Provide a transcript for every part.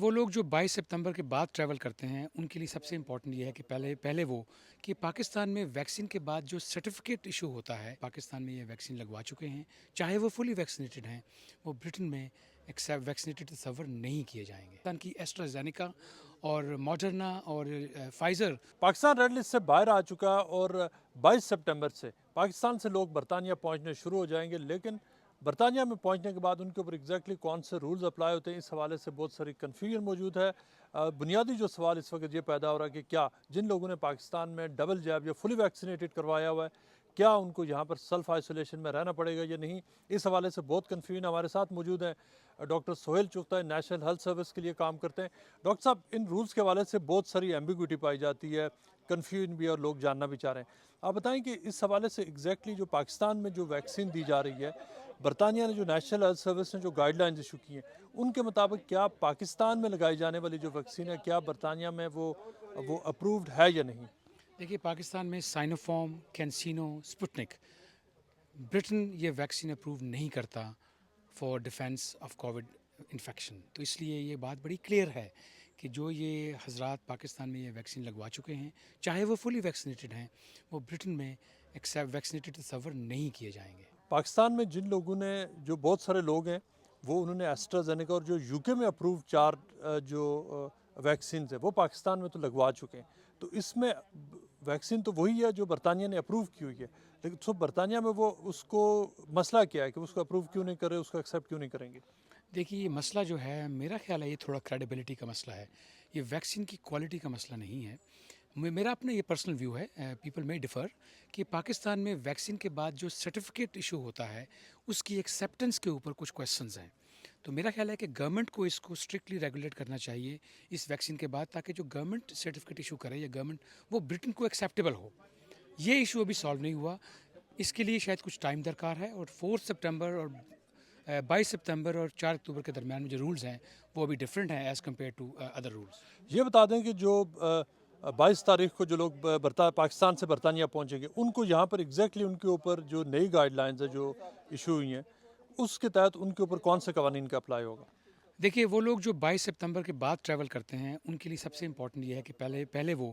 وہ لوگ جو 22 سپتمبر کے بعد ٹریول کرتے ہیں ان کے لیے سب سے امپورٹنٹ یہ ہے کہ پہلے وہ کہ پاکستان میں ویکسین کے بعد جو سرٹیفکیٹ ایشو ہوتا ہے، پاکستان میں یہ ویکسین لگوا چکے ہیں، چاہے وہ فلی ویکسینیٹڈ ہیں، وہ برٹن میں ویکسینیٹڈ تصور نہیں کیے جائیں گے۔ پاکستان کی ایسٹرازینیکا اور ماڈرنا اور فائزر پاکستان ریڈ لسٹ سے باہر آ چکا اور 22 سپٹمبر سے پاکستان سے لوگ برطانیہ پہنچنے شروع ہو جائیں گے، لیکن برطانیہ میں پہنچنے کے بعد ان کے اوپر ایگزیکٹلی کون سے رولز اپلائی ہوتے ہیں، اس حوالے سے بہت ساری کنفیوژن موجود ہے۔ بنیادی جو سوال اس وقت یہ پیدا ہو رہا ہے کہ کیا جن لوگوں نے پاکستان میں ڈبل جیب یا فلی ویکسینیٹڈ کروایا ہوا ہے، کیا ان کو یہاں پر سیلف آئسولیشن میں رہنا پڑے گا یا نہیں؟ اس حوالے سے بہت کنفیوژن۔ ہمارے ساتھ موجود ہیں ڈاکٹر سہیل چغتا ہے، نیشنل ہیلتھ سروس کے لیے کام کرتے ہیں۔ ڈاکٹر صاحب، ان رولز کے حوالے سے بہت ساری ایمبیگوٹی پائی جاتی ہے، کنفیوژن بھی، اور لوگ جاننا بھی چاہ رہے ہیں۔ آپ بتائیں کہ اس حوالے سے ایگزیکٹلی جو پاکستان میں جو ویکسین دی جا رہی ہے، برطانیہ نے جو نیشنل ہیلتھ سروس نے جو گائیڈ لائنز ایشو کی ہیں، ان کے مطابق کیا پاکستان میں لگائی جانے والی جو ویکسین ہے، کیا برطانیہ میں وہ اپرووڈ ہے یا نہیں؟ دیکھیے، پاکستان میں سائنوفارم، کینسینو، سپوٹنک، برٹن یہ ویکسین اپروو نہیں کرتا for defence of Covid infection, تو اس لیے یہ بات بڑی کلیئر ہے کہ جو یہ حضرات پاکستان میں یہ ویکسین لگوا چکے ہیں، چاہے وہ فلی ویکسینیٹڈ ہیں، وہ برٹن میں ویکسینیٹڈ تصور نہیں کیے جائیں گے۔ پاکستان میں جن لوگوں نے، جو بہت سارے لوگ ہیں، وہ انہوں نے ایسٹرازینیکا اور جو یو کے میں اپروو 4 جو ویکسینز ہیں وہ پاکستان میں تو لگوا چکے ہیں، تو اس میں ویکسین تو وہی ہے جو برطانیہ نے اپروو کی ہوئی ہے، لیکن سو برطانیہ میں وہ اس کو مسئلہ کیا ہے کہ اس کو اپروو کیوں نہیں کر رہے، اس کو ایکسیپٹ کیوں نہیں کریں گے؟ دیکھیے، یہ مسئلہ جو ہے، میرا خیال ہے یہ تھوڑا کریڈیبلٹی کا مسئلہ ہے، یہ ویکسین کی کوالٹی کا مسئلہ نہیں ہے۔ میرا اپنا یہ پرسنل ویو ہے، پیپل میں ڈفر، کہ پاکستان میں ویکسین کے بعد جو سرٹیفکیٹ ایشو ہوتا ہے اس کی ایکسیپٹنس کے اوپر کچھ کویسچنز ہیں، تو میرا خیال ہے کہ گورنمنٹ کو اس کو اسٹرکٹلی ریگولیٹ کرنا چاہیے اس ویکسین کے بعد، تاکہ جو گورنمنٹ سرٹیفکیٹ ایشو کرے یا گورنمنٹ، وہ برٹن کو ایکسیپٹیبل ہو۔ یہ ایشو ابھی سالو نہیں ہوا، اس کے لیے شاید کچھ ٹائم درکار ہے، اور 4 سپٹمبر اور 22 سپتمبر اور 4 اکتوبر کے درمیان میں جو رولز ہیں وہ ابھی ڈفرینٹ ہیں as compare to other rules. یہ بتا دیں کہ جو 22 تاریخ کو جو لوگ پاکستان سے برطانیہ پہنچیں گے، ان کو یہاں پر ایگزیکٹلی ان کے اوپر جو نئی گائیڈ لائنز ہیں جو ایشو ہوئی ہیں، اس کے تحت ان کے اوپر کون سے قوانین کا اپلائی ہوگا؟ دیکھیے، وہ لوگ جو 22 سپتمبر کے بعد ٹریول کرتے ہیں ان کے لیے سب سے امپورٹنٹ یہ ہے کہ پہلے وہ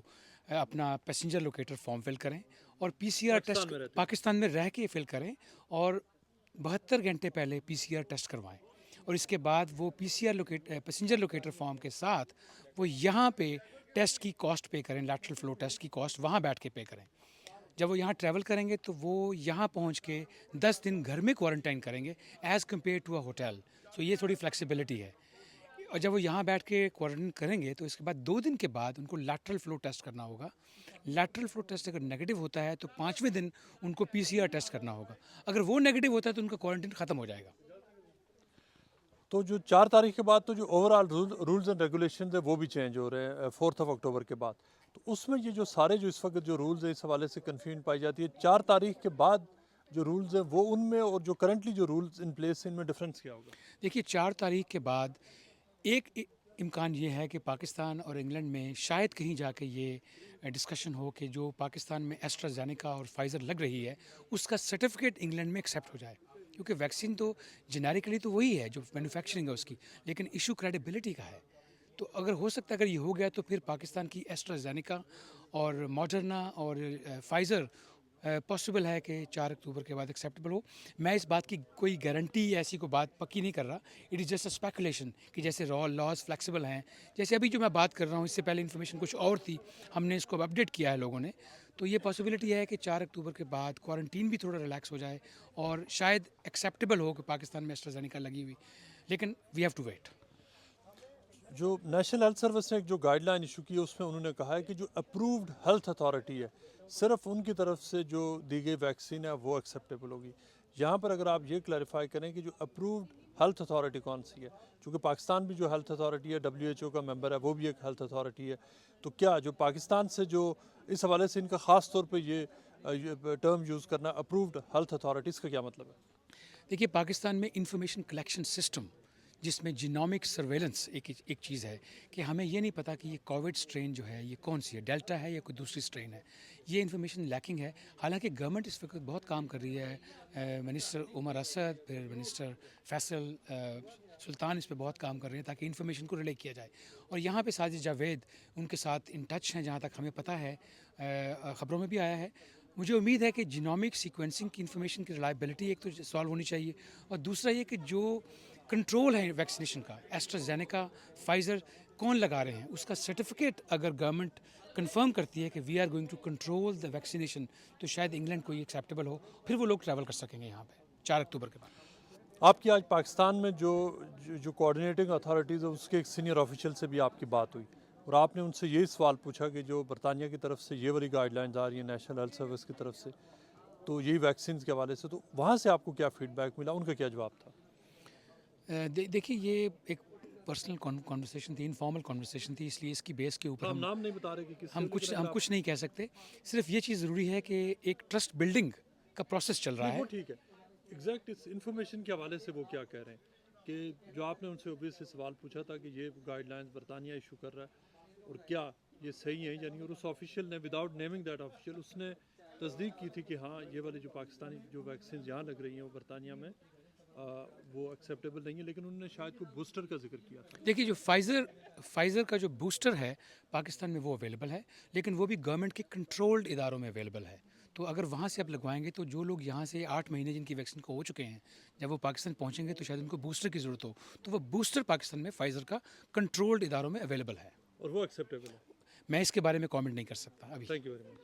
اپنا پیسنجر لوکیٹر فارم فل کریں اور پی سی آر ٹیسٹ پاکستان میں رہ کے فل کریں، اور 72 گھنٹے پہلے پی سی آر ٹیسٹ کروائیں، اور اس کے بعد وہ P C R passenger locator form کے ساتھ وہ یہاں پہ ٹیسٹ کی کاسٹ پے کریں، لیٹرل فلو ٹیسٹ کی کاسٹ وہاں بیٹھ کے پے کریں۔ جب وہ یہاں ٹریول کریں گے تو وہ یہاں پہنچ کے 10 دن گھر میں کوارنٹائن کریں گے as compare to a hotel, so یہ تھوڑی فلیکسیبلٹی ہے۔ اور جب وہ یہاں بیٹھ کے کوارنٹائن کریں گے تو اس کے بعد 2 دن کے بعد ان کو لیٹرل فلو ٹیسٹ کرنا ہوگا۔ لیٹرل فلو ٹیسٹ اگر نیگیٹو ہوتا ہے تو 5ویں دن ان کو پی سی آر ٹیسٹ کرنا ہوگا، اگر وہ نیگیٹو ہوتا ہے تو ان کا کوارنٹائن ختم ہو جائے گا۔ تو جو 4 تاریخ کے بعد تو جو overall rules and regulations ہیں وہ بھی چینج ہو رہے ہیں 4 اکتوبر کے بعد، تو اس میں یہ جو سارے جو اس وقت جو رولز ہیں اس حوالے سے کنفیوژن پائی جاتی ہے، 4 تاریخ کے بعد جو رولز ہیں وہ ان میں، اور جو کرنٹلی جو رولز ان پلیس ہیں ان میں ڈفرینس کیا ہوگا؟ دیکھیے، 4 تاریخ کے بعد ایک امکان یہ ہے کہ پاکستان اور انگلینڈ میں شاید کہیں جا کے یہ ڈسکشن ہو کہ جو پاکستان میں ایسٹرازینیکا اور فائزر لگ رہی ہے اس کا سرٹیفکیٹ انگلینڈ میں ایکسیپٹ ہو جائے، کیونکہ ویکسین تو جنیرکلی تو وہی ہے جو مینوفیکچرنگ ہے اس کی، لیکن ایشو کریڈیبلٹی کا ہے۔ تو اگر ہو سکتا ہے اگر یہ ہو گیا تو پھر پاکستان کی ایسٹرازینیکا اور ماڈرنا اور فائزر پاسبل ہے کہ 4 اکتوبر کے بعد ایکسیپٹیبل ہو۔ میں اس بات کی کوئی گارنٹی ایسی کو بات پکی نہیں کر رہا، it is just a speculation کہ جیسے لاز فلیکسیبل ہیں، جیسے ابھی جو میں بات کر رہا ہوں اس سے پہلے انفارمیشن کچھ اور تھی، ہم نے اس کو اپڈیٹ کیا ہے لوگوں نے، تو یہ پاسبلٹی ہے کہ 4 اکتوبر کے بعد کوارنٹین بھی تھوڑا ریلیکس ہو جائے اور شاید ایکسیپٹیبل ہو کہ پاکستان میں ایسٹرازینیکا لگی ہوئی، لیکن وی ہیو ٹو ویٹ۔ جو نیشنل ہیلتھ سروس نے ایک جو گائیڈ لائن ایشو کی ہے اس میں انہوں نے کہا ہے کہ جو اپرووڈ ہیلتھ اتھارٹی ہے صرف ان کی طرف سے جو دی گئی ویکسین ہے وہ ایکسیپٹیبل ہوگی۔ یہاں پر اگر آپ یہ کلیریفائی کریں کہ جو اپرووڈ ہیلتھ اتھارٹی کون سی ہے، چونکہ پاکستان بھی جو ہیلتھ اتھارٹی ہے WHO کا ممبر ہے، وہ بھی ایک ہیلتھ اتھارٹی ہے، تو کیا جو پاکستان سے جو اس حوالے سے ان کا خاص طور پہ یہ ٹرم یوز کرنا اپرووڈ ہیلتھ اتھارٹی، اس کا کیا مطلب ہے؟ دیکھیے، پاکستان میں انفارمیشن کلیکشن سسٹم جس میں جینومک سرویلنس ایک چیز ہے کہ ہمیں یہ نہیں پتا کہ یہ کووڈ سٹرین جو ہے یہ کون سی ہے، ڈیلٹا ہے یا کوئی دوسری سٹرین ہے، یہ انفارمیشن لیکنگ ہے۔ حالانکہ گورنمنٹ اس وقت بہت کام کر رہی ہے، منسٹر عمر اسد، پھر منسٹر فیصل سلطان اس پہ بہت کام کر رہے ہیں تاکہ انفارمیشن کو ریلے کیا جائے. اور یہاں پہ ساجد جاوید ان کے ساتھ ان ٹچ ہیں جہاں تک ہمیں پتہ ہے, خبروں میں بھی آیا ہے. مجھے امید ہے کہ جینومک سیکوینسنگ کی انفارمیشن کی ریلائبلٹی ایک تو سالو ہونی چاہیے, اور دوسرا یہ کہ جو کنٹرول ہے ویکسینیشن کا, ایسٹرازینیکا, فائزر کون لگا رہے ہیں, اس کا سرٹیفکیٹ اگر گورنمنٹ کنفرم کرتی ہے کہ we are going to control the vaccination, تو شاید انگلینڈ کو یہ ایکسیپٹیبل ہو, پھر وہ لوگ ٹریول کر سکیں گے یہاں پہ 4 اکتوبر کے بعد. آپ کی آج پاکستان میں جو کوآرڈینیٹنگ اتھارٹیز ہے اس کے ایک سینئر آفیشیل سے بھی آپ کی بات ہوئی, اور آپ نے ان سے یہی سوال پوچھا کہ جو برطانیہ کی طرف سے یہ والی گائیڈ لائنز آ رہی ہیں نیشنل ہیلتھ سروس کی طرف سے, تو یہی ویکسینز کے حوالے سے, تو وہاں سے آپ کو کیا فیڈ بیک ملا, ان کا کیا جواب تھا؟ دیکھیے یہ ایک پرسنل کانورسیشن تھی, انفارمل کانورسیشن تھی, اس لیے اس کی بیس کے اوپر ہم نام نہیں بتا رہے کہ کس ہم کچھ نہیں کہہ سکتے. صرف یہ چیز ضروری ہے کہ ایک ٹرسٹ بلڈنگ کا پروسیس چل رہا ہے. وہ ٹھیک ہے, ایگزیکٹ اس انفارمیشن کے حوالے سے وہ کیا کہہ رہے ہیں کہ جو آپ نے ان سے اوبیسلی سوال پوچھا تھا کہ یہ گائیڈ لائنز برطانیہ ایشو کر رہا ہے اور کیا یہ صحیح ہیں یعنی, اور اس آفیشیل نے وداؤٹ نیمنگ دیٹ آفیشیل اس نے تصدیق کی تھی کہ ہاں یہ والے جو پاکستانی جو ویکسینز یہاں لگ رہی ہیں وہ برطانیہ میں وہ ایکسیپٹیبل نہیں ہے, لیکن انہوں نے شاید کوئی بوسٹر کا ذکر کیا تھا. دیکھیے جو فائزر کا جو بوسٹر ہے پاکستان میں وہ اویلیبل ہے, لیکن وہ بھی گورنمنٹ کے کنٹرولڈ اداروں میں اویلیبل ہے. تو اگر وہاں سے آپ لگوائیں گے تو جو لوگ یہاں سے 8 مہینے جن کی ویکسین کو ہو چکے ہیں, جب وہ پاکستان پہنچیں گے تو شاید ان کو بوسٹر کی ضرورت ہو, تو وہ بوسٹر پاکستان میں فائزر کا کنٹرولڈ اداروں میں اویلیبل ہے, اور وہ ایکسیپٹیبل ہے. میں اس کے بارے میں کامنٹ نہیں کر سکتا ابھی. Thank you very much.